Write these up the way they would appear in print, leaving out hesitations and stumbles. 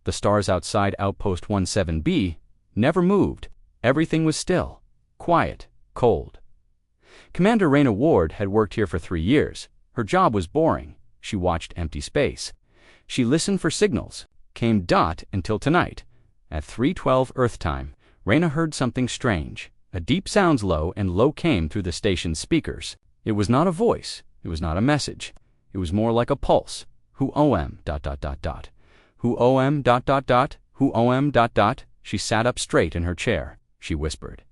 The stars outside Outpost 17B never moved. Everything was still, quiet, cold. Commander Raina Ward had worked here for 3 years. Her job was boring. She watched empty space. She listened for signals. Came dot until tonight. At 3:12 Earth time, Raina heard something strange. A deep sounds low and low came through the station's speakers. It was not a voice. It was not a message. It was more like a pulse. Who om ... Who om ... Who om ... She sat up straight in her chair. She whispered.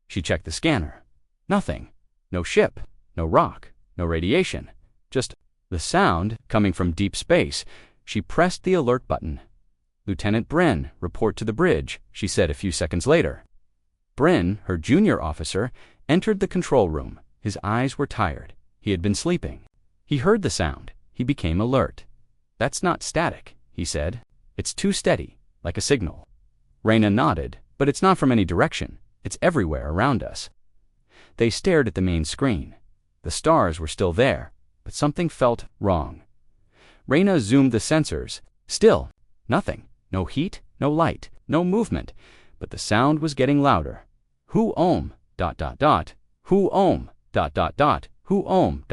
She checked the scanner. Nothing. No ship. No rock. No radiation. Just the sound coming from deep space. She pressed the alert button. Lieutenant Bryn, report to the bridge, she said a few seconds later. Bryn, her junior officer, entered the control room. His eyes were tired. He had been sleeping. He heard the sound. He became alert. That's not static, he said. It's too steady, like a signal. Raina nodded, but it's not from any direction. It's everywhere around us. They stared at the main screen. The stars were still there, but something felt wrong. Raina zoomed the sensors. Still, nothing. No heat, no light, no movement, but the sound was getting louder. Who om ... Who om ... Who om ...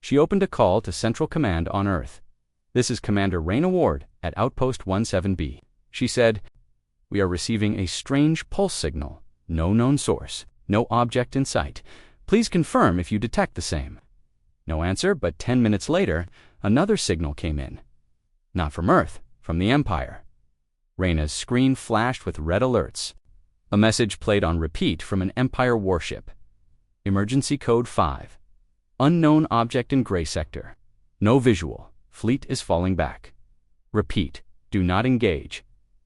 She opened a call to Central Command on Earth. This is Commander Raina Ward at Outpost 17B. She said, we are receiving a strange pulse signal. No known source. No object in sight. Please confirm if you detect the same. No answer, but 10 minutes later, another signal came in. Not from Earth, from the Empire. Raina's screen flashed with red alerts. A message played on repeat from an Empire warship. Emergency Code 5. Unknown object in gray sector. No visual. Fleet is falling back. Repeat. Do not engage.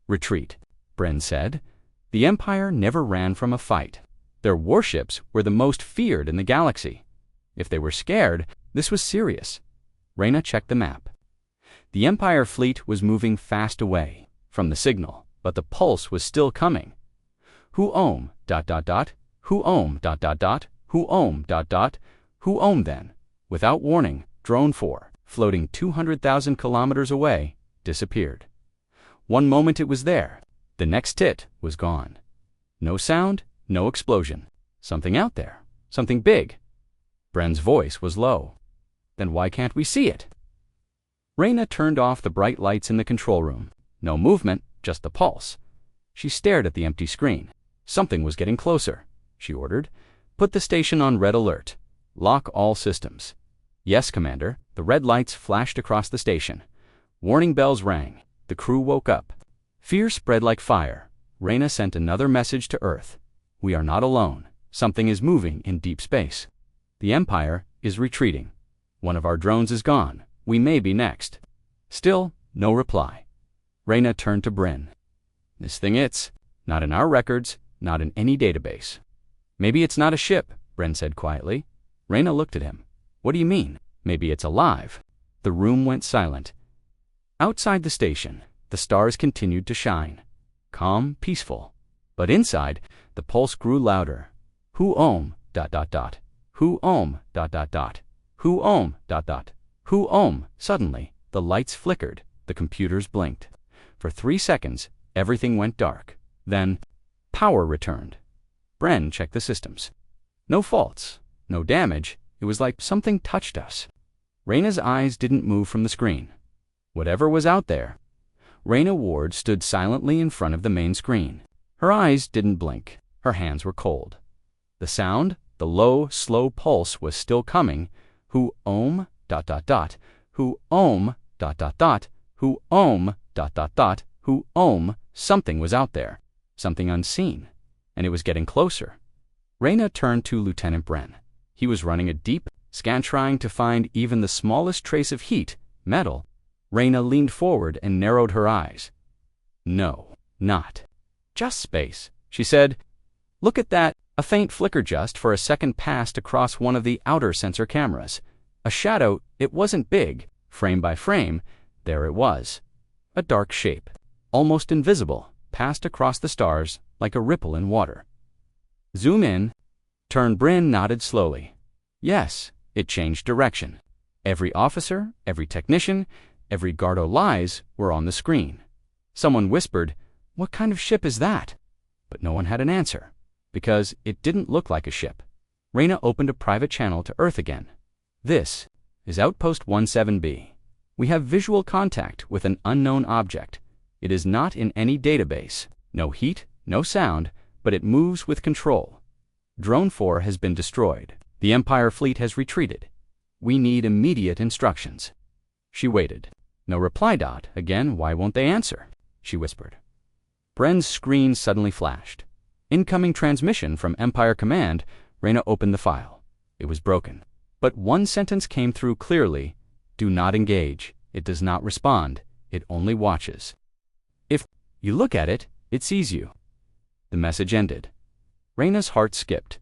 Retreat. Bryn said. The Empire never ran from a fight. Their warships were the most feared in the galaxy. If they were scared, this was serious. Raina checked the map. The Empire fleet was moving fast away from the signal, but the pulse was still coming. Who om ... Who om ... Who om ... Who om then? Without warning, Drone 4, floating 200,000 kilometers away, disappeared. One moment it was there. The next tit was gone. No sound, no explosion. Something out there. Something big. Bryn's voice was low. Then why can't we see it? Raina turned off the bright lights in the control room. No movement, just the pulse. She stared at the empty screen. Something was getting closer, she ordered. Put the station on red alert. Lock all systems. Yes, Commander. The red lights flashed across the station. Warning bells rang. The crew woke up. Fear spread like fire. Raina sent another message to Earth. We are not alone. Something is moving in deep space. The Empire is retreating. One of our drones is gone. We may be next. Still, no reply. Raina turned to Bryn. This thing it's not in our records, not in any database. Maybe it's not a ship, Bryn said quietly. Raina looked at him. What do you mean? Maybe it's alive. The room went silent. Outside the station, the stars continued to shine. Calm, peaceful. But inside, the pulse grew louder. Who om ... Who om ... Who om ... Who om... Suddenly, the lights flickered. The computers blinked. For 3 seconds, everything went dark. Then, power returned. Bryn checked the systems. No faults, no damage. It was like something touched us. Raina's eyes didn't move from the screen. Whatever was out there. Raina Ward stood silently in front of the main screen. Her eyes didn't blink. Her hands were cold. The sound, the low, slow pulse was still coming. Who om ... Who om ... Who om ... Who om... Something was out there. Something unseen. And it was getting closer. Raina turned to Lieutenant Bryn. He was running a deep scan trying to find even the smallest trace of heat, metal. Raina leaned forward and narrowed her eyes. No, not. Just space, she said. Look at that. A faint flicker just for a second passed across one of the outer sensor cameras. A shadow, it wasn't big. Frame by frame, there it was. A dark shape, almost invisible, passed across the stars like a ripple in water. Zoom in. Bryn nodded slowly. Yes, it changed direction. Every officer, every technician, every Gardo Lies were on the screen. Someone whispered, "What kind of ship is that?" But no one had an answer, because it didn't look like a ship. Reyna opened a private channel to Earth again. "This is Outpost 17B. We have visual contact with an unknown object. It is not in any database. No heat, no sound, but it moves with control. Drone 4 has been destroyed. The Empire fleet has retreated. We need immediate instructions." She waited. No reply. "Again, why won't they answer?" she whispered. Bren's screen suddenly flashed. "Incoming transmission from Empire Command." Reyna opened the file. It was broken. But one sentence came through clearly: "Do not engage. It does not respond. It only watches. If you look at it, it sees you." The message ended. Reyna's heart skipped.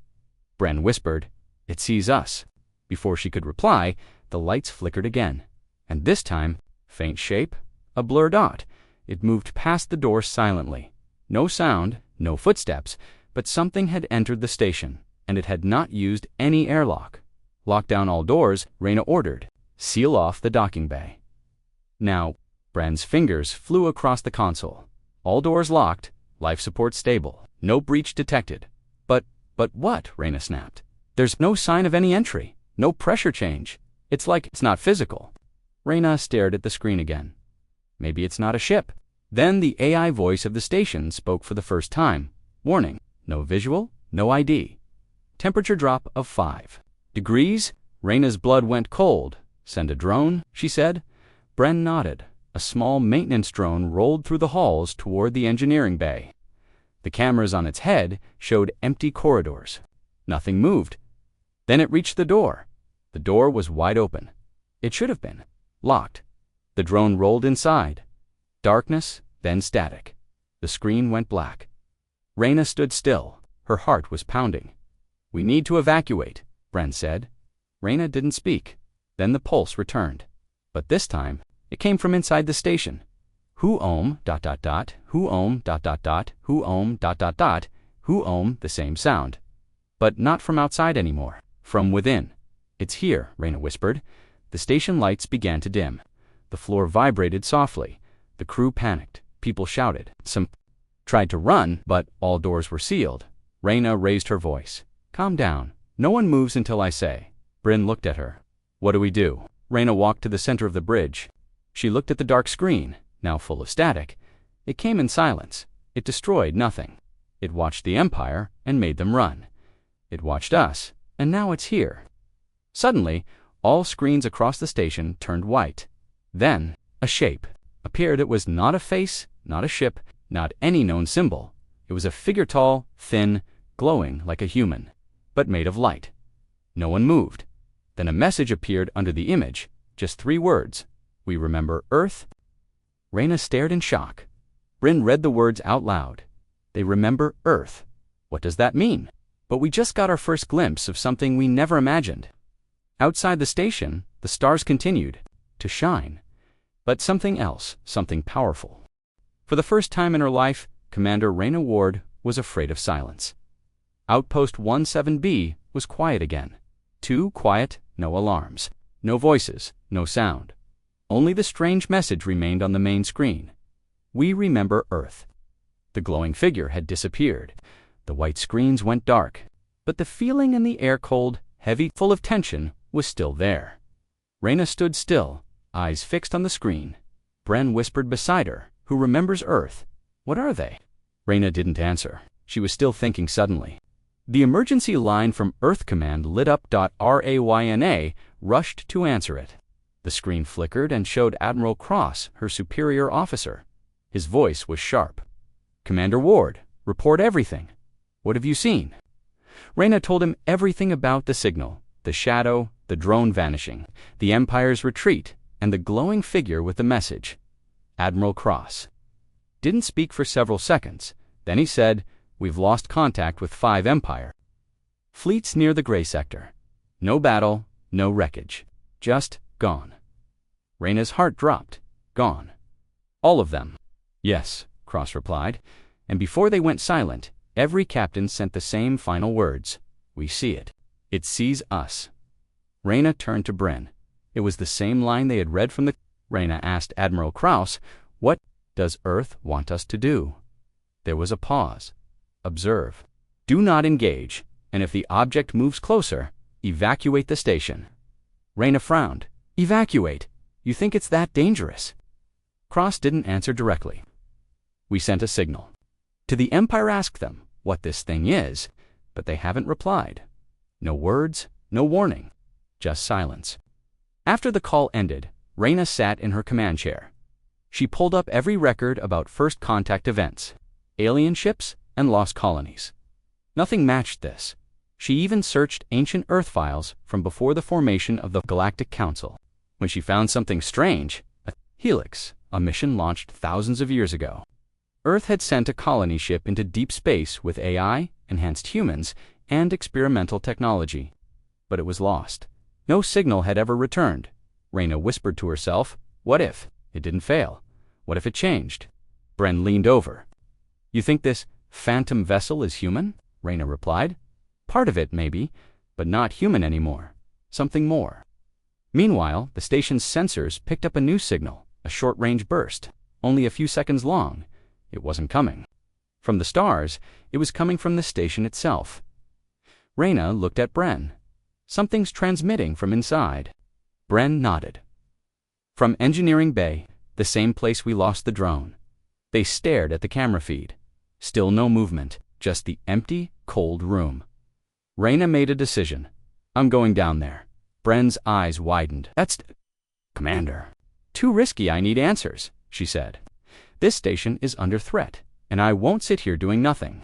Bren whispered, "It sees us." Before she could reply, the lights flickered again. And this time, faint shape, a blur dot. It moved past the door silently. No sound, no footsteps, but something had entered the station, and it had not used any airlock. "Lock down all doors," Reyna ordered. "Seal off the docking bay." Now, Bren's fingers flew across the console. All doors locked, life support stable, no breach detected. But what?" Reyna snapped. "There's no sign of any entry, no pressure change. It's like it's not physical." Reyna stared at the screen again. Maybe it's not a ship. Then the AI voice of the station spoke for the first time. "Warning, no visual, no ID. Temperature drop of 5 degrees." Reyna's blood went cold. "Send a drone," she said. Bren nodded. A small maintenance drone rolled through the halls toward the engineering bay. The cameras on its head showed empty corridors. Nothing moved. Then it reached the door. The door was wide open. It should have been locked. The drone rolled inside. Darkness, then static. The screen went black. Reyna stood still. Her heart was pounding. "We need to evacuate," Bren said. Reyna didn't speak. Then the pulse returned. But this time, it came from inside the station. "Who ohm, ... who ohm, ... who ohm, ... who ohm," the same sound. But not from outside anymore. From within. "It's here," Reyna whispered. The station lights began to dim. The floor vibrated softly. The crew panicked. People shouted. Some tried to run, but all doors were sealed. Reyna raised her voice. "Calm down. No one moves until I say." Bren looked at her. "What do we do?" Reyna walked to the center of the bridge. She looked at the dark screen, now full of static. It came in silence. It destroyed nothing. It watched the Empire and made them run. It watched us, and now it's here. Suddenly, all screens across the station turned white. Then, a shape appeared. It was not a face, not a ship, not any known symbol. It was a figure, tall, thin, glowing like a human, but made of light. No one moved. Then a message appeared under the image, just 3 words. "We remember Earth." Reyna stared in shock. Bren read the words out loud. "They remember Earth. What does that mean?" But we just got our first glimpse of something we never imagined. Outside the station, the stars continued to shine. But something else, something powerful. For the first time in her life, Commander Reyna Ward was afraid of silence. Outpost 17B was quiet again. Too quiet, no alarms, no voices, no sound. Only the strange message remained on the main screen. "We remember Earth." The glowing figure had disappeared. The white screens went dark. But the feeling in the air, cold, heavy, full of tension, was still there. Reyna stood still, eyes fixed on the screen. Bren whispered beside her, "Who remembers Earth? What are they?" Reyna didn't answer. She was still thinking suddenly. The emergency line from Earth Command lit up. Rayna rushed to answer it. The screen flickered and showed Admiral Cross, her superior officer. His voice was sharp. "Commander Ward, report everything. What have you seen?" Reyna told him everything about the signal, the shadow, the drone vanishing, the Empire's retreat, and the glowing figure with the message. Admiral Cross didn't speak for several seconds. Then he said, "We've lost contact with 5 Empire fleets near the gray sector. No battle, no wreckage. Just gone." Reyna's heart dropped. Gone. "All of them?" "Yes," Cross replied. And before they went silent, every captain sent the same final words. "We see it. It sees us." Reyna turned to Bren. It was the same line they had read from the... Reyna asked Admiral Kraus, "What does Earth want us to do? There was a pause. Observe. Do not engage, and if the object moves closer, evacuate the station. Reyna frowned. Evacuate? You think it's that dangerous? Cross didn't answer directly. We sent a signal. To the Empire, ask them what this thing is, but they haven't replied. No words, no warning, just silence. After the call ended, Reyna sat in her command chair. She pulled up every record about first contact events, alien ships, and lost colonies. Nothing matched this. She even searched ancient Earth files from before the formation of the Galactic Council. When she found something strange, a helix, a mission launched thousands of years ago. Earth had sent a colony ship into deep space with AI, enhanced humans, and experimental technology. But it was lost. No signal had ever returned. Reyna whispered to herself, what if it didn't fail? What if it changed? Bren leaned over. You think this phantom vessel is human? Reyna replied. Part of it, maybe, but not human anymore. Something more. Meanwhile, the station's sensors picked up a new signal, a short-range burst, only a few seconds long. It wasn't coming from the stars, it was coming from the station itself. Reyna looked at Bren. Something's transmitting from inside. Bren nodded. From Engineering Bay, the same place we lost the drone. They stared at the camera feed. Still no movement, just the empty, cold room. Reyna made a decision. I'm going down there. Bren's eyes widened. That's Commander. Too risky, I need answers, she said. This station is under threat, and I won't sit here doing nothing.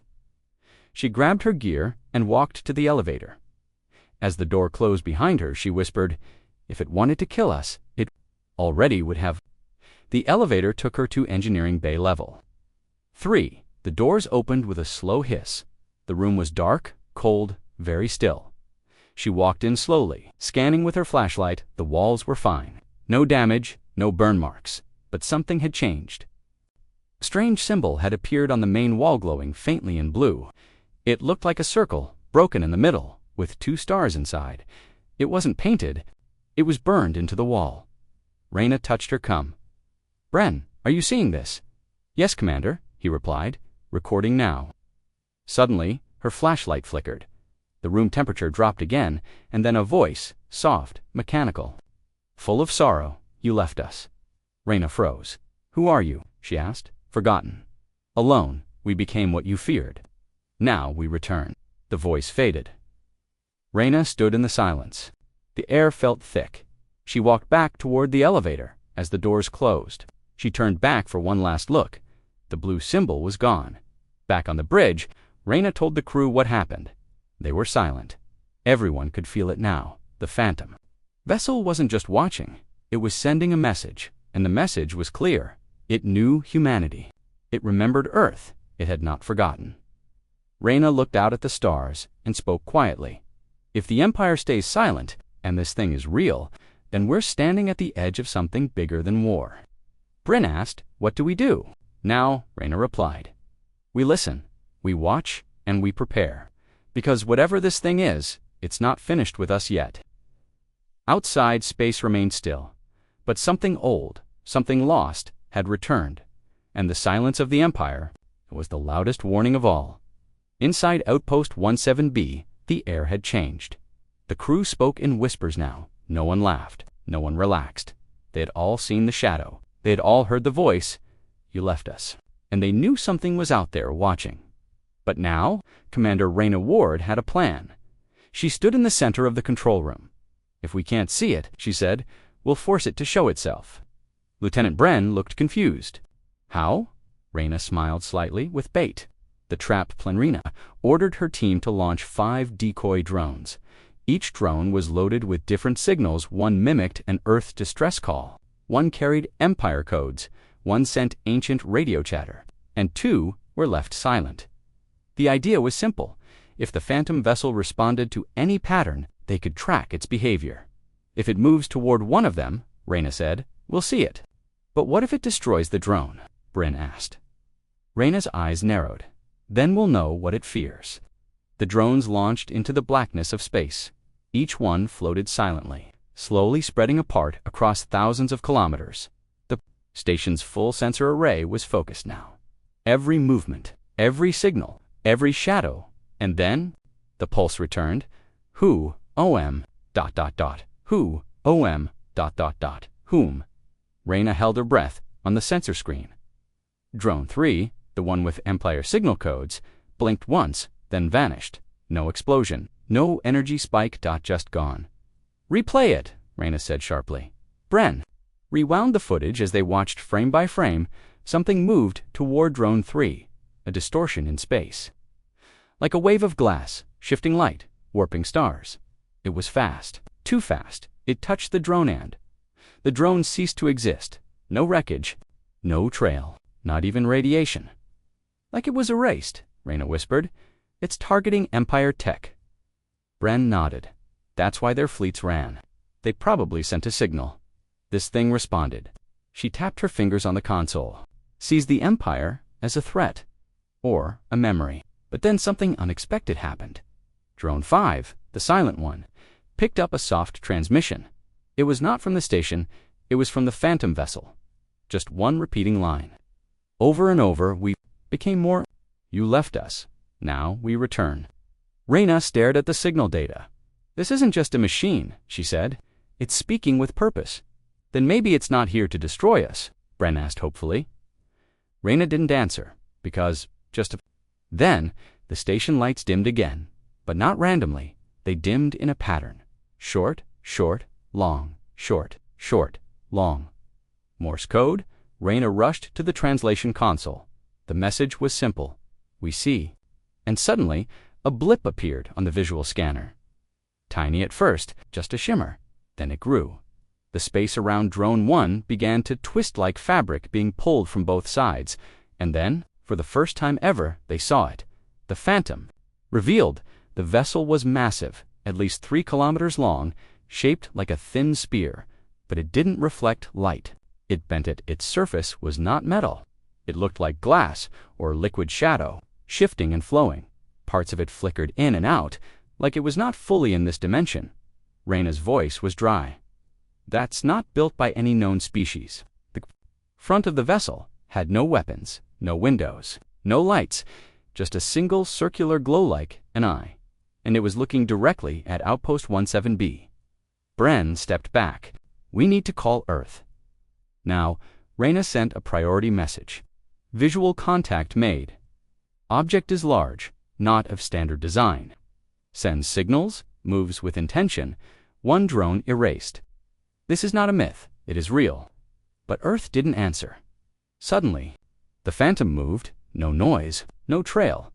She grabbed her gear and walked to the elevator. As the door closed behind her, she whispered, if it wanted to kill us, it already would have. The elevator took her to Engineering Bay level 3. The doors opened with a slow hiss. The room was dark, cold, very still. She walked in slowly, scanning with her flashlight. The walls were fine. No damage, no burn marks, but something had changed. A strange symbol had appeared on the main wall, glowing faintly in blue. It looked like a circle, broken in the middle, with 2 stars inside. It wasn't painted. It was burned into the wall. Reyna touched her cum. Bren, are you seeing this? Yes, Commander, he replied, recording now. Suddenly, her flashlight flickered. The room temperature dropped again, and then a voice, soft, mechanical. Full of sorrow, you left us. Reyna froze. Who are you? She asked. Forgotten. Alone, we became what you feared. Now we return. The voice faded. Reyna stood in the silence. The air felt thick. She walked back toward the elevator. As the doors closed, she turned back for one last look. The blue symbol was gone. Back on the bridge, Reyna told the crew what happened. They were silent. Everyone could feel it now. The phantom vessel wasn't just watching. It was sending a message, and the message was clear. It knew humanity. It remembered Earth. It had not forgotten. Reyna looked out at the stars and spoke quietly. If the Empire stays silent, and this thing is real, then we're standing at the edge of something bigger than war. Bren asked, what do we do? Now, Reyna replied, we listen, we watch, and we prepare. Because whatever this thing is, it's not finished with us yet. Outside, space remained still. But something old, something lost, had returned. And the silence of the Empire was the loudest warning of all. Inside Outpost 17B, the air had changed. The crew spoke in whispers now. No one laughed. No one relaxed. They had all seen the shadow. They had all heard the voice. You left us. And they knew something was out there watching. But now, Commander Reyna Ward had a plan. She stood in the center of the control room. If we can't see it, she said, we'll force it to show itself. Lieutenant Bren looked confused. How? Reyna smiled slightly with bait. The trapped Planrina ordered her team to launch 5 decoy drones. Each drone was loaded with different signals. One mimicked an Earth distress call. One carried Empire codes. One sent ancient radio chatter. And 2 were left silent. The idea was simple. If the phantom vessel responded to any pattern, they could track its behavior. If it moves toward one of them, Reyna said, we'll see it. But what if it destroys the drone? Bren asked. Reyna's eyes narrowed. Then we'll know what it fears. The drones launched into the blackness of space. Each one floated silently, slowly spreading apart across thousands of kilometers. The Station's full sensor array was focused now. Every movement, every signal, every shadow, and then the pulse returned. Who, OM, ... Who, OM, ... Whom? Reyna held her breath on the sensor screen. Drone 3, the one with Empire signal codes, blinked once, then vanished. No explosion, no energy spike. Just gone. Replay it, Reyna said sharply. Bren rewound the footage as they watched frame by frame. Something moved toward Drone 3, a distortion in space. Like a wave of glass, shifting light, warping stars. It was fast, too fast. It touched the drone and the drone ceased to exist. No wreckage, no trail, not even radiation. Like it was erased, Reyna whispered. It's targeting Empire tech. Bren nodded. That's why their fleets ran. They probably sent a signal. This thing responded. She tapped her fingers on the console. Seized the Empire as a threat. Or a memory. But then something unexpected happened. Drone 5, the silent one, picked up a soft transmission. It was not from the station, it was from the Phantom vessel. Just one repeating line. Over and over, we became more. You left us. Now we return. Reyna stared at the signal data. This isn't just a machine, she said. It's speaking with purpose. Then maybe it's not here to destroy us, Bren asked hopefully. Reyna didn't answer, because Then, the station lights dimmed again, but not randomly. They dimmed in a pattern. Short, short, long, short, short, long. Morse code? Reyna rushed to the translation console. The message was simple. We see. And suddenly, a blip appeared on the visual scanner. Tiny at first, just a shimmer. Then it grew. The space around Drone 1 began to twist like fabric being pulled from both sides. And then, for the first time ever, they saw it. The Phantom. Revealed, the vessel was massive, at least 3 kilometers long, shaped like a thin spear. But it didn't reflect light. It bent it. Its surface was not metal. It looked like glass or liquid shadow, shifting and flowing. Parts of it flickered in and out, like it was not fully in this dimension. Reyna's voice was dry. That's not built by any known species. The front of the vessel had no weapons, no windows, no lights, just a single circular glow like an eye. And it was looking directly at Outpost 17B. Bren stepped back. We need to call Earth. Now, Reyna sent a priority message. Visual contact made. Object is large, not of standard design. Sends signals, moves with intention. One drone erased. This is not a myth, it is real. But Earth didn't answer. Suddenly, the Phantom moved, no noise, no trail.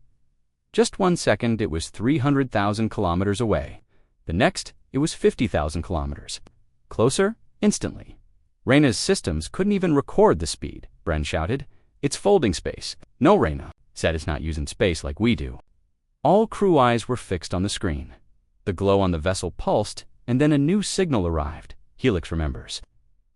Just 1 second it was 300,000 kilometers away. The next, it was 50,000 kilometers. Closer, instantly. Reyna's systems couldn't even record the speed, Bren shouted. It's folding space. No, Reyna said it's not using space like we do. All crew eyes were fixed on the screen. The glow on the vessel pulsed, and then a new signal arrived. Helix remembers.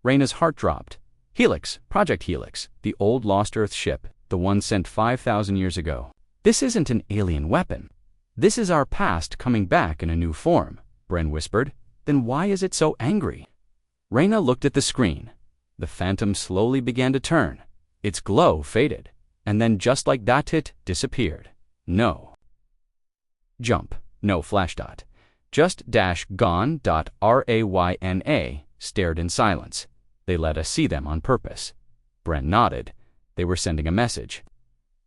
Reyna's heart dropped. Helix, Project Helix, the old Lost Earth ship, the one sent 5,000 years ago. This isn't an alien weapon. This is our past coming back in a new form, Bren whispered. Then why is it so angry? Reyna looked at the screen. The Phantom slowly began to turn. Its glow faded, and then just like that it disappeared. No jump, no flash dot. Just dash gone. Rayna stared in silence. They let us see them on purpose. Bren nodded. They were sending a message.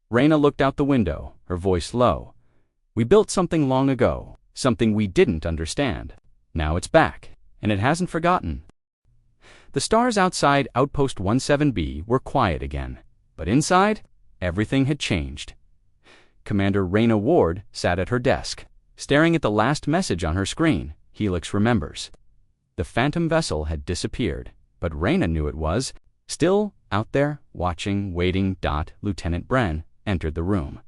Reyna looked out the window, her voice low. We built something long ago, something we didn't understand. Now it's back, and it hasn't forgotten. The stars outside Outpost 17B were quiet again, but inside, everything had changed. Commander Reyna Ward sat at her desk, staring at the last message on her screen. Helix remembers. The Phantom vessel had disappeared, but Reyna knew it was still out there, watching, waiting. Lieutenant Bren entered the room.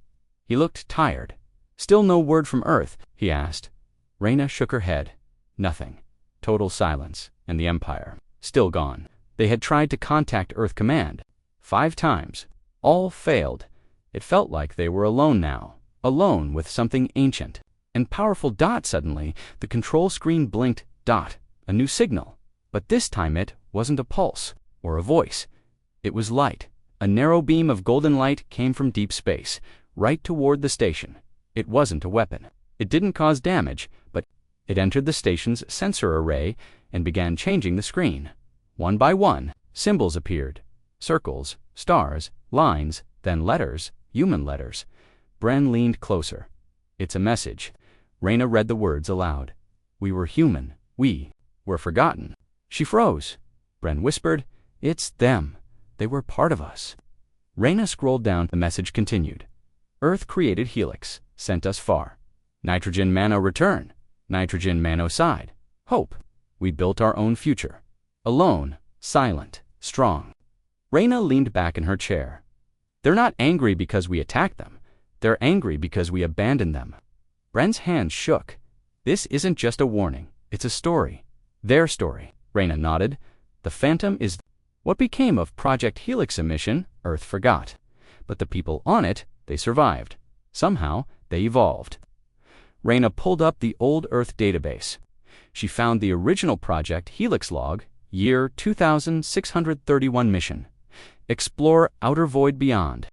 He looked tired. Still no word from Earth, he asked. Reyna shook her head. Nothing. Total silence, and the Empire. Still gone. They had tried to contact Earth Command 5 times. All failed. It felt like they were alone now, alone with something ancient and powerful. Suddenly, the control screen blinked. A new signal. But this time it wasn't a pulse or a voice. It was light. A narrow beam of golden light came from deep space, right toward the station. It wasn't a weapon. It didn't cause damage, but it entered the station's sensor array and began changing the screen. One by one, symbols appeared. Circles, stars, lines, then letters, human letters. Bren leaned closer. "It's a message." Reyna read the words aloud. "We were human. We were forgotten." She froze. Bren whispered, "It's them. They were part of us." Reyna scrolled down. The message continued. "Earth created Helix, sent us far. Nitrogen mano return. Nitrogen mano side. Hope. We built our own future. Alone, silent, strong." Reyna leaned back in her chair. "They're not angry because we attacked them. They're angry because we abandoned them." Bren's hands shook. "This isn't just a warning. It's a story. Their story." Reyna nodded. "The Phantom is..." What became of Project Helix's mission, Earth forgot. But the people on it, they survived. Somehow, they evolved. Reyna pulled up the old Earth database. She found the original Project Helix log, year 2631 mission. Explore outer void beyond.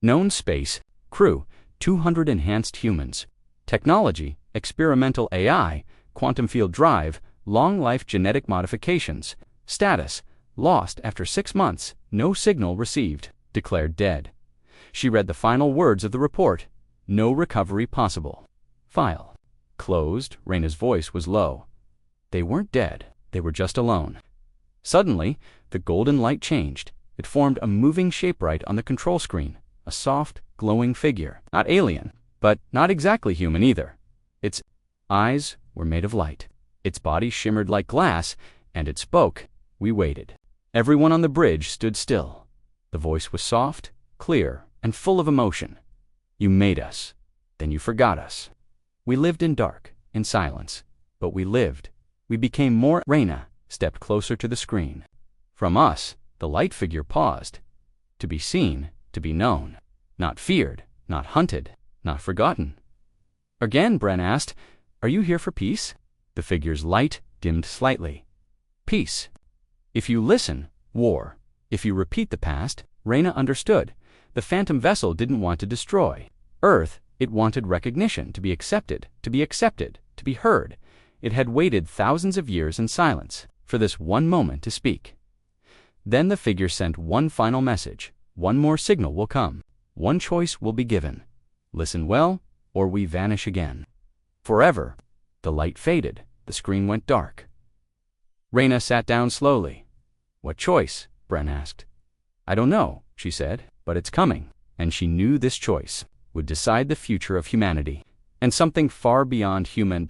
Known space, crew, 200 enhanced humans. Technology, experimental AI, quantum field drive, long-life genetic modifications. Status, lost after 6 months, no signal received, declared dead. She read the final words of the report. No recovery possible. File. Closed. Reyna's voice was low. They weren't dead. They were just alone. Suddenly, the golden light changed. It formed a moving shape right on the control screen. A soft, glowing figure. Not alien, but not exactly human either. Its eyes were made of light. Its body shimmered like glass, and it spoke. We waited. Everyone on the bridge stood still. The voice was soft, clear, and full of emotion. "You made us. Then you forgot us. We lived in dark, in silence. But we lived. We became more..." Reyna stepped closer to the screen. From us, the light figure paused. To be seen, to be known. Not feared, not hunted, not forgotten. Again, Bren asked, "Are you here for peace?" The figure's light dimmed slightly. "Peace. If you listen, war. If you repeat the past." Reyna understood. The Phantom vessel didn't want to destroy Earth. It wanted recognition, to be accepted, to be heard. It had waited thousands of years in silence for this one moment to speak. Then the figure sent one final message. One more signal will come. One choice will be given. Listen well, or we vanish again. Forever. The light faded. The screen went dark. Reyna sat down slowly. "What choice?" Bren asked. "I don't know," she said, "but it's coming." And she knew this choice would decide the future of humanity, and something far beyond human.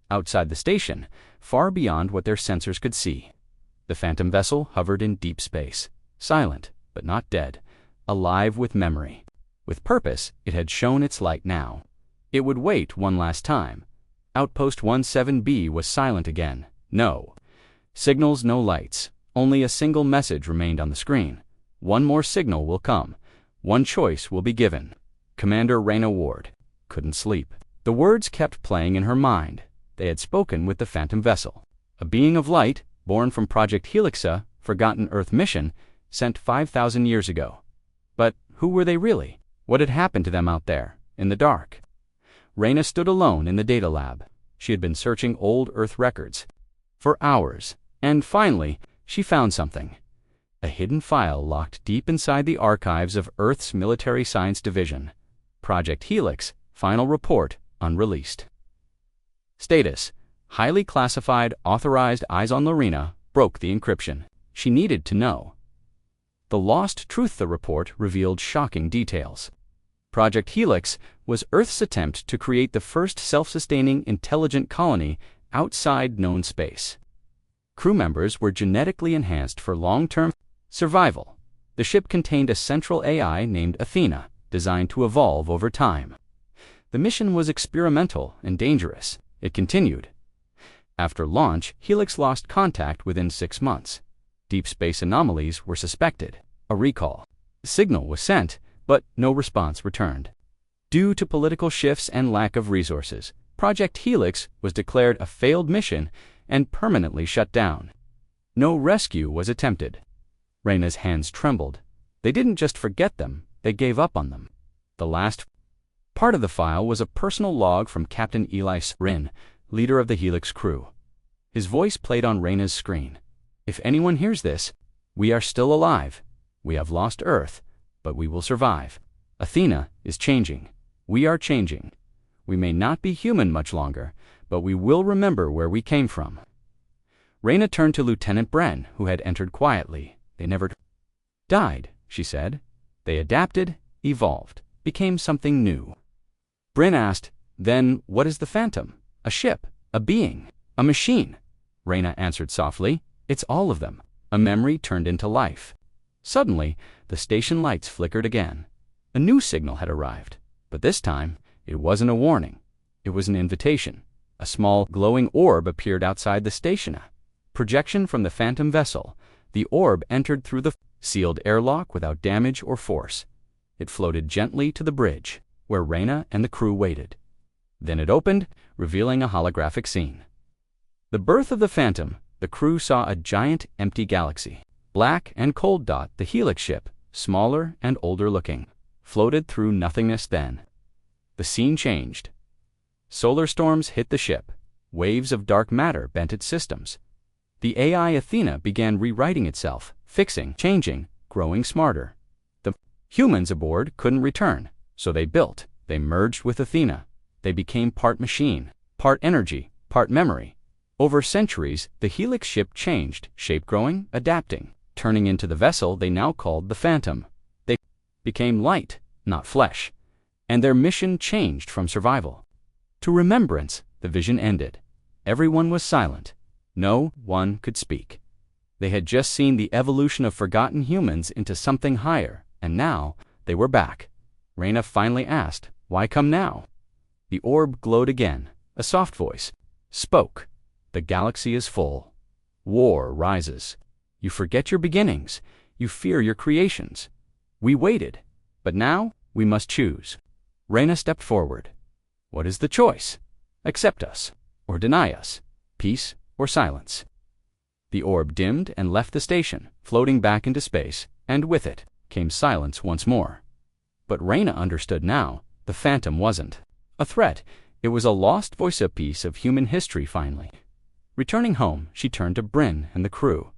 Outside the station, far beyond what their sensors could see. The Phantom vessel hovered in deep space, silent, but not dead, alive with memory. With purpose, it had shown its light now. It would wait one last time. Outpost 17B was silent again. No signals, no lights. Only a single message remained on the screen. One more signal will come. One choice will be given. Commander Reyna Ward couldn't sleep. The words kept playing in her mind. They had spoken with the Phantom vessel. A being of light, born from Project Helix's forgotten Earth mission, sent 5,000 years ago. But who were they really? What had happened to them out there, in the dark? Reyna stood alone in the data lab. She had been searching old Earth records for hours, and finally, she found something. A hidden file locked deep inside the archives of Earth's Military Science Division. Project Helix, final report, unreleased. Status: highly classified, authorized. Eyes on Lorena broke the encryption. She needed to know. The lost truth. The report revealed shocking details. Project Helix was Earth's attempt to create the first self-sustaining intelligent colony outside known space. Crew members were genetically enhanced for long-term survival. The ship contained a central AI named Athena, designed to evolve over time. The mission was experimental and dangerous. It continued. After launch, Helix lost contact within 6 months. Deep space anomalies were suspected. A recall signal was sent, but no response returned. Due to political shifts and lack of resources, Project Helix was declared a failed mission and permanently shut down. No rescue was attempted. Reyna's hands trembled. They didn't just forget them, they gave up on them. The last part of the file was a personal log from Captain Eli Srin, leader of the Helix crew. His voice played on Reyna's screen. If anyone hears this, we are still alive. We have lost Earth, but we will survive. Athena is changing. We are changing. We may not be human much longer, but we will remember where we came from. Reyna turned to Lieutenant Bren, who had entered quietly. They never died, she said. They adapted, evolved, became something new. Bren asked, then what is the Phantom? A ship, a being, a machine? Reyna answered softly, it's all of them. A memory turned into life. Suddenly, the station lights flickered again. A new signal had arrived, but this time, it wasn't a warning. It was an invitation. A small, glowing orb appeared outside the station. Projection from the Phantom vessel. The orb entered through the sealed airlock without damage or force. It floated gently to the bridge, where Reyna and the crew waited. Then it opened, revealing a holographic scene. The birth of the Phantom. The crew saw a giant, empty galaxy. Black and Cold Dot, the Helix ship, smaller and older looking, floated through nothingness then. The scene changed. Solar storms hit the ship. Waves of dark matter bent its systems. The AI Athena began rewriting itself, fixing, changing, growing smarter. The humans aboard couldn't return, so they built. They merged with Athena. They became part machine, part energy, part memory. Over centuries, the Helix ship changed, shape growing, adapting, turning into the vessel they now called the Phantom. They became light, not flesh, and their mission changed from survival to remembrance. The vision ended. Everyone was silent. No one could speak. They had just seen the evolution of forgotten humans into something higher, and now they were back. Reyna finally asked, why come now? The orb glowed again. A soft voice spoke. The galaxy is full. War rises. You forget your beginnings. You fear your creations. We waited, but now we must choose. Reyna stepped forward. What is the choice? Accept us, or deny us. Peace or silence. The orb dimmed and left the station, floating back into space, and with it came silence once more. But Reyna understood now. The Phantom wasn't a threat. It was a lost voice, a piece of human history finally. Returning home, she turned to Bryn and the crew.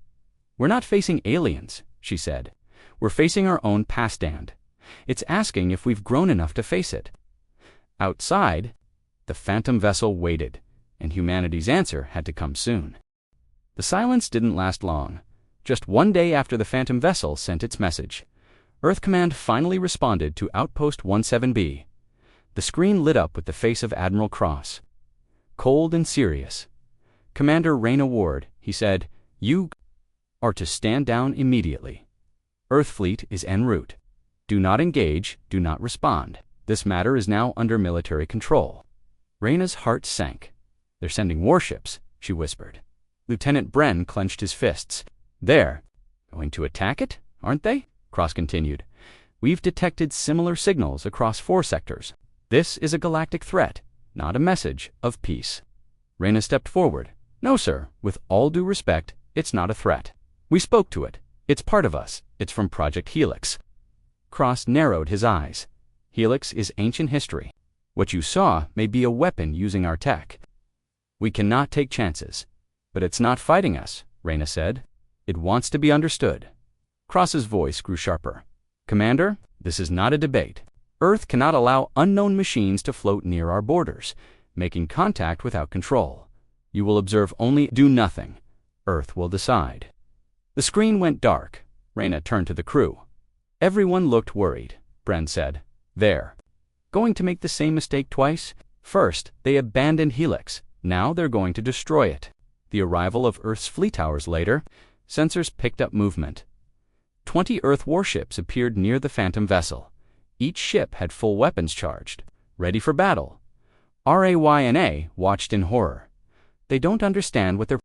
We're not facing aliens, she said. We're facing our own past stand. It's asking if we've grown enough to face it. Outside, the Phantom vessel waited, and humanity's answer had to come soon. The silence didn't last long. Just one day after the Phantom vessel sent its message, Earth Command finally responded to Outpost 17B. The screen lit up with the face of Admiral Cross. Cold and serious. Commander Reyna Ward, he said, you are to stand down immediately. Earth Fleet is en route. Do not engage, do not respond. This matter is now under military control. Reyna's heart sank. They're sending warships, she whispered. Lieutenant Bren clenched his fists. They're going to attack it, aren't they? Cross continued. We've detected similar signals across 4 sectors. This is a galactic threat, not a message of peace. Reyna stepped forward. No, sir, with all due respect, it's not a threat. We spoke to it. It's part of us. It's from Project Helix. Cross narrowed his eyes. Helix is ancient history. What you saw may be a weapon using our tech. We cannot take chances. But it's not fighting us, Reyna said. It wants to be understood. Cross's voice grew sharper. Commander, this is not a debate. Earth cannot allow unknown machines to float near our borders, making contact without control. You will observe only, do nothing. Earth will decide. The screen went dark. Reyna turned to the crew. Everyone looked worried. Bren said, they're going to make the same mistake twice? First, they abandoned Helix. Now they're going to destroy it. The arrival of Earth's fleet hours later, sensors picked up movement. 20 Earth warships appeared near the Phantom vessel. Each ship had full weapons charged, ready for battle. RAYNA watched in horror. They don't understand what they're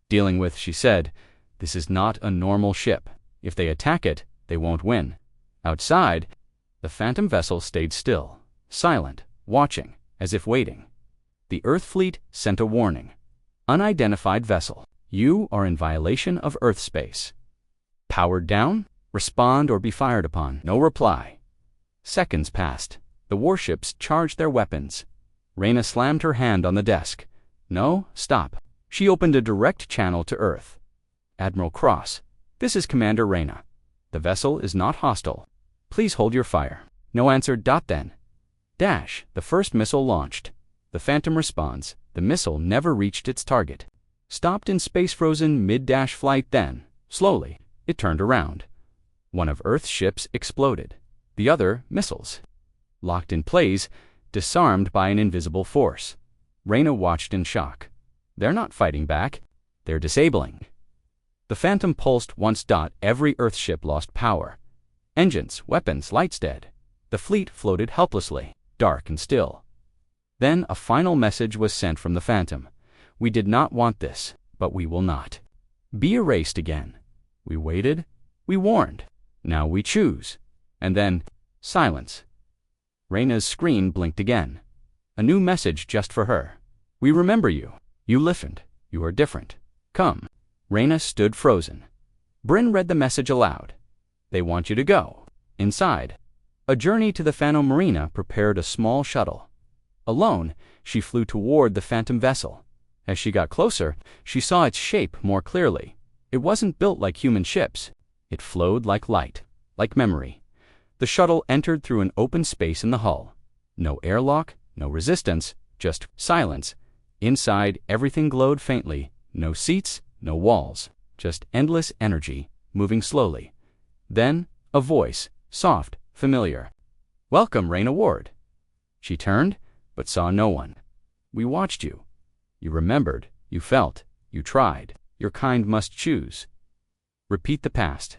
dealing with, she said. This is not a normal ship. If they attack it, they won't win. Outside, the Phantom vessel stayed still, silent, watching, as if waiting. The Earth fleet sent a warning. Unidentified vessel. You are in violation of Earth space. Powered down? Respond or be fired upon. No reply. Seconds passed. The warships charged their weapons. Reyna slammed her hand on the desk. No, stop. She opened a direct channel to Earth. Admiral Cross, this is Commander Reyna. The vessel is not hostile. Please hold your fire. No answer. Then. Dash. The first missile launched. The Phantom responds. The missile never reached its target. Stopped in space-frozen mid-dash flight. Then, slowly, it turned around. One of Earth's ships exploded. The other, missiles. Locked in place, disarmed by an invisible force. Reyna watched in shock. They're not fighting back. They're disabling. The Phantom pulsed once. Every Earth ship lost power. Engines, weapons, lights dead. The fleet floated helplessly, dark and still. Then a final message was sent from the Phantom. We did not want this, but we will not be erased again. We waited. We warned. Now we choose. And then, silence. Reyna's screen blinked again. A new message just for her. We remember you. You listened. You are different. Come. Reyna stood frozen. Bryn read the message aloud. They want you to go. Inside. A journey to the Phantom Marina prepared a small shuttle. Alone, she flew toward the Phantom vessel. As she got closer, she saw its shape more clearly. It wasn't built like human ships. It flowed like light, like memory. The shuttle entered through an open space in the hull. No airlock, no resistance, just silence. Inside, everything glowed faintly. No seats, no walls, just endless energy, moving slowly. Then, a voice, soft, familiar. Welcome, Reyna Ward. She turned, but saw no one. We watched you. You remembered, you felt, you tried. Your kind must choose. Repeat the past,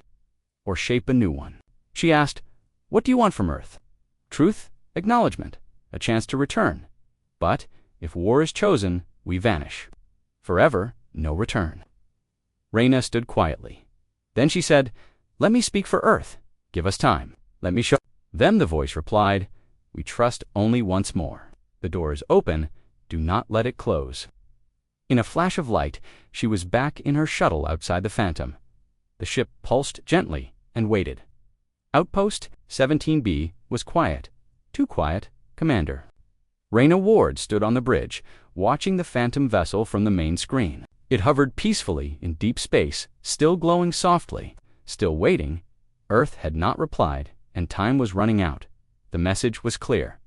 or shape a new one. She asked, what do you want from Earth? Truth, acknowledgement, a chance to return. But, if war is chosen, we vanish. Forever, no return. Reyna stood quietly. Then she said, let me speak for Earth. Give us time. Let me show. Then the voice replied, we trust only once more. The door is open. Do not let it close. In a flash of light, she was back in her shuttle outside the Phantom. The ship pulsed gently and waited. Outpost 17B was quiet. Too quiet, Commander. Reyna Ward stood on the bridge, watching the Phantom vessel from the main screen. It hovered peacefully in deep space, still glowing softly, still waiting. Earth had not replied, and time was running out. The message was clear.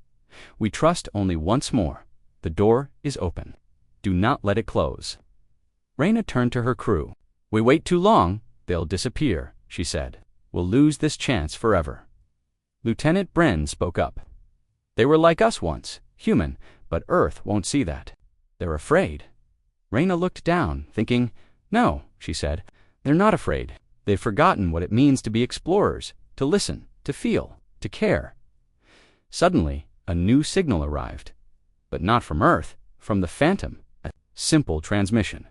We trust only once more. The door is open. Do not let it close. Reyna turned to her crew. We wait too long, they'll disappear, she said. We'll lose this chance forever. Lieutenant Bryn spoke up. They were like us once, human, but Earth won't see that. They're afraid. Reyna looked down, thinking, no, she said. They're not afraid. They've forgotten what it means to be explorers, to listen, to feel, to care. Suddenly, a new signal arrived. But not from Earth, from the Phantom, a simple transmission.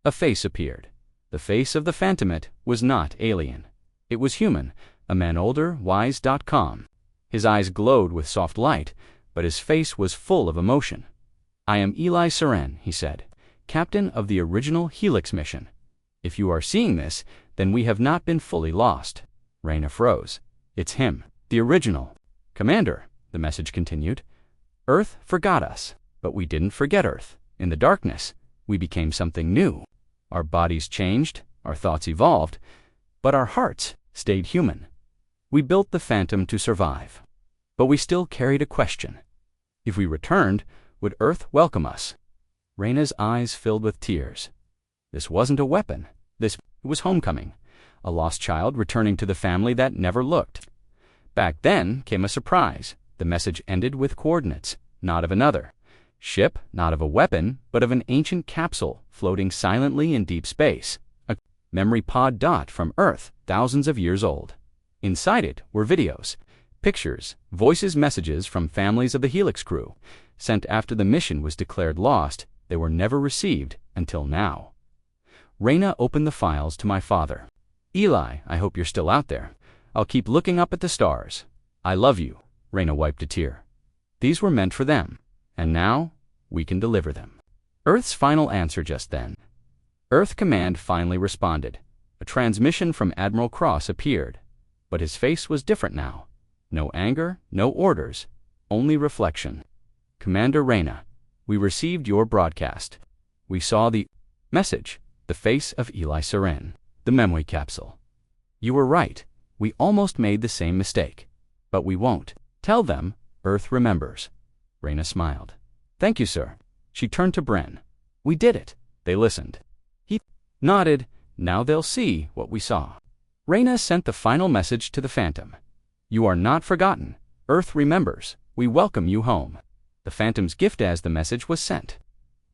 A face appeared. The face of the Phantomite was not alien. It was human, a man older, wise, calm. His eyes glowed with soft light, but his face was full of emotion. I am Eli Seren, he said, captain of the original Helix mission. If you are seeing this, then we have not been fully lost. Reyna froze. It's him, the original. Commander, the message continued. Earth forgot us, but we didn't forget Earth. In the darkness, we became something new. Our bodies changed, our thoughts evolved, but our hearts stayed human. We built the Phantom to survive. But we still carried a question. If we returned, would Earth welcome us? Reyna's eyes filled with tears. This wasn't a weapon. This was homecoming. A lost child returning to the family that never looked. Back then came a surprise. The message ended with coordinates, not of another ship, not of a weapon, but of an ancient capsule floating silently in deep space. A memory pod from Earth, thousands of years old. Inside it were videos, pictures, voices, messages from families of the Helix crew. Sent after the mission was declared lost, they were never received until now. Reyna opened the files to my father. Eli, I hope you're still out there. I'll keep looking up at the stars. I love you. Reyna wiped a tear. These were meant for them, and now we can deliver them. Earth's final answer just then. Earth Command finally responded. A transmission from Admiral Cross appeared, but his face was different now. No anger, no orders, only reflection. Commander Reyna, we received your broadcast. We saw the message, the face of Eli Seren, the memory capsule. You were right. We almost made the same mistake. But we won't. Tell them Earth remembers. Reyna smiled. Thank you, sir. She turned to Bren. We did it. They listened. He nodded. Now they'll see what we saw. Reyna sent the final message to the Phantom. You are not forgotten. Earth remembers. We welcome you home. The Phantom's gift as the message was sent.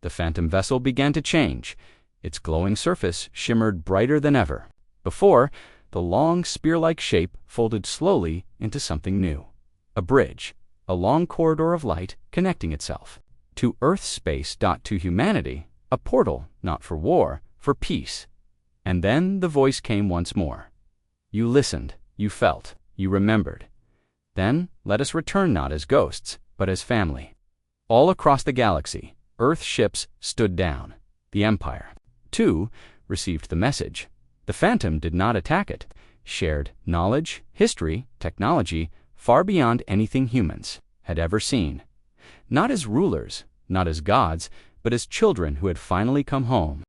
The Phantom vessel began to change. Its glowing surface shimmered brighter than ever. Before, the long spear-like shape folded slowly into something new. A bridge, a long corridor of light connecting itself. To Earth's space. To humanity, a portal not for war, for peace. And then the voice came once more. You listened, you felt, you remembered. Then let us return not as ghosts, but as family. All across the galaxy, Earth ships stood down. The Empire, too, received the message. The Phantom did not attack it. Shared knowledge, history, technology, far beyond anything humans had ever seen. Not as rulers, not as gods, but as children who had finally come home.